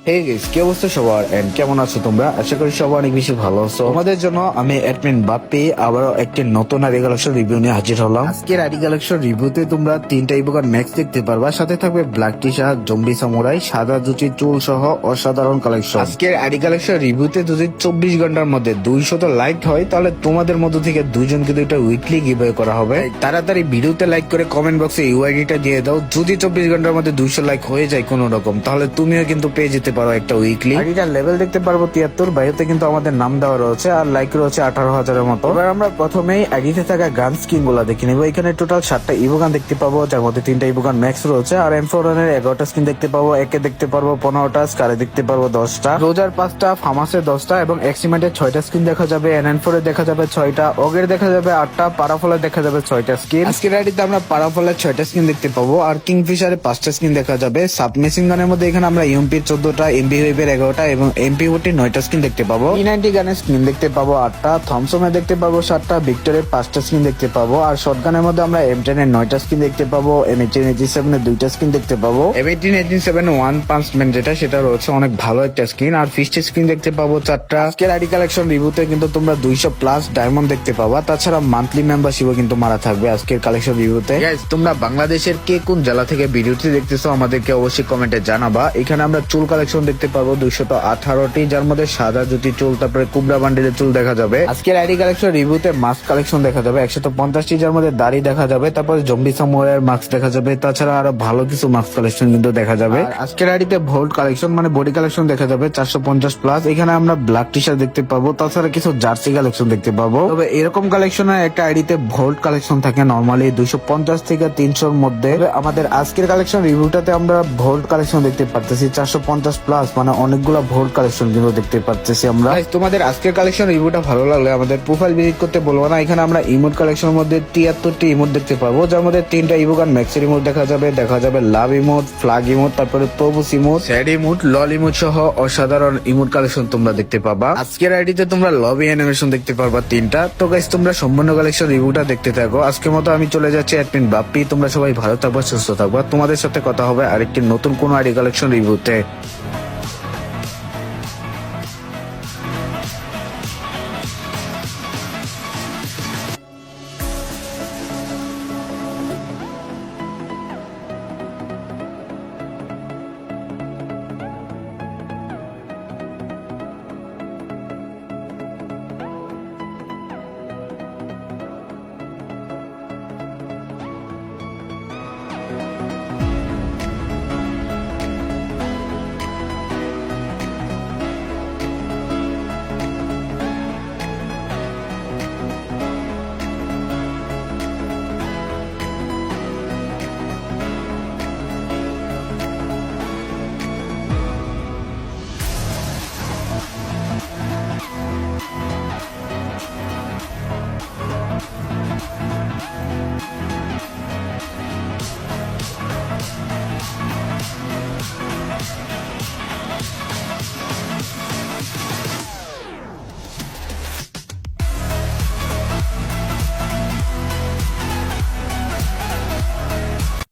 Hey guys, কি অবস্থা সবার এন্ড কেমন আছো তোমরা? আশা করি সবাই অনেক বেশি ভালো আছো। তোমাদের জন্য আমি অ্যাডমিন বাপ্পি আবারও একটি নতুন আইডি কালেকশন রিভিউ নিয়ে হাজির হলাম। আজকের আইডি কালেকশন রিভিউতে তোমরা তিনটা ইভোকার ম্যাক্স দেখতে পারবা, সাথে থাকবে black T shirt, zombie samurai, সাদা জুটি চুল সহ অসাধারণ কালেকশন। আজকের আইডি কালেকশন রিভিউতে যদি 24 ঘন্টার মধ্যে 200 লাইক হয় তাহলে তোমাদের মধ্য থেকে দুইজনকে দুইটা উইকলি গিভওয়ে করা হবে। তাড়াতাড়ি ভিডিওতে লাইক করে কমেন্ট বক্সে ইউআইডিটা দিয়ে দাও। যদি 24 ঘন্টার মধ্যে 200 লাইক হয়ে যায় কোন রকম, তাহলে তুমিও কিন্তু পেয়ে যেতে পারো একটা উইকলি। আইডিটার লেভেল দেখতে পারবো 73, বায়োতে কিন্তু আমাদের নাম দেওয়া রয়েছে আর লাইক রয়েছে 18,000-এর মতো। এবার আমরা প্রথমেই আইডিতে থাকা গান স্কিন গুলা দেখে নিবো। এখানে টোটাল 7টা ইভোগান দেখতে পাবো, যার মধ্যে 3টা ইভোগান ম্যাক্স রয়েছে আর M4 এর 11টা স্কিন দেখতে পাবো। একে দেখতে পারবো 15টা, স্কারে দেখতে পারবো 10টা, রোজার 5টা, ফামাসে 10টা এবং এক্সিমেন্টের 6টা স্কিন দেখা যাবে। NN4 এ দেখা যাবে 6টা, অগের দেখা যাবে 8টা, পারাফলে দেখা যাবে 6টা স্কিন। আজকের আইডিতে আমরা পারাফলের 6টা স্কিন দেখতে পাবো আর কিংফিশারে 5টা স্কিন দেখা যাবে। সাবমেশিন গানের মধ্যে এখানে আমরা ইউএমপি 14টা, এমপি ওয়েভের 11টা এবং MP40 9টা স্কিন দেখতে পাবো। P90 গানের স্কিন দেখতে পাবো 8টা, থমসনে দেখতে পাবো 7টা, ভিক্টরের 5টা স্কিন দেখতে পাবো আর শটগানের মধ্যে আমরা M10 এর 9টা স্কিন দেখতে পাবো, M1887 এর 2টা স্কিন দেখতে পাবো। M1887 ওয়ান পাঞ্চ ম্যান যেটা, সেটা রয়েছে অনেক ভালো একটা স্কিন আর ফিস্ট স্কিন দেখতে পাবো 4টা। আজকের আইডি কালেকশন রিভিউতে কিন্তু তোমরা 200 প্লাস ডায়মন্ড দেখতে পাবা, তাছাড়া মান্থলি মেম্বারশিপও কিন্তু মারা থাকবে আজকের কালেকশন রিভিউতে। গাইস, তোমরা বাংলাদেশের কে কোন জেলা থেকে ভিডিওটি দেখতেছো আমাদেরকে অবশ্যই কমেন্টে জানাবা। এখানে আমরা চুল কালেকশন দেখতে পাবো 218টি, যার মধ্যে সাদা জুতি চুল, তারপরে কুবরা বান্ডিলের চুল দেখা যাবে। আজকের আইডি কালেকশন রিভিউতে মাস্ক কালেকশন দেখা যাবে 150টি, যার মধ্যে দাড়ি দেখা যাবে, তারপরে জম্বি সামুরাইয়ের মাস্ক দেখা যাবে, তাছাড়া আরো ভালো কিছু মাস্ক কালেকশন কিন্তু দেখা যাবে। আর আজকের আইডিতে ভোল্ট কালেকশন মানে বডি কালেকশন দেখা যাবে 450 প্লাস। এখানে আমরা ব্ল্যাক টি শার্ট দেখতে পাবো, তাছাড়া কিছু জার্সি কালেকশন দেখতে পাবো। তবে এরকম কালেকশনের একটা আইডিতে ভোল্ট কালেকশন থাকে নরমালি 250 থেকে 300-র মধ্যে। আমাদের আজকের কালেকশন রিভিউটাতে আমরা ভোল্ট কালেকশন দেখতে পারতেছি 450 প্লাস, মানে অনেকগুলা ভোল্ট কালেকশন কিন্তু দেখতে পারতেছি আমরা। তোমাদের আজকের কালেকশন রিভিউটা ভালো লাগলে আমাদের প্রোফাইল ভিজিট করতে বলবো না। এখানে আমরা ইমোট কালেকশনের মধ্যে 73টি ইমোট দেখতে পাবো, যার মধ্যে 3টা ইভোগান ম্যাক্সের ইমোট দেখা যাবে লাভ ইমোট, ফ্ল্যাগ ইমোট, তারপরে প্রবুস ইমোট, স্যাড ইমোট, লল ইমোট সহ অসাধারণ ইমোট কালেকশন তোমরা দেখতে পাবা। আজকের আইডিতে তোমরা লবি অ্যানিমেশন দেখতে পারবা 3টা। তো গাইস, তোমরা সম্পূর্ণ কালেকশন রিভিউটা দেখতে থাকো। আজকের মতো আমি চলে যাচ্ছি অ্যাডমিন বাপ্পি। তোমরা সবাই ভালো থাকবা, সুস্থ থাকবা। তোমাদের সাথে কথা হবে আরেকটি নতুন কোন আইডি কালেকশন রিভিউতে।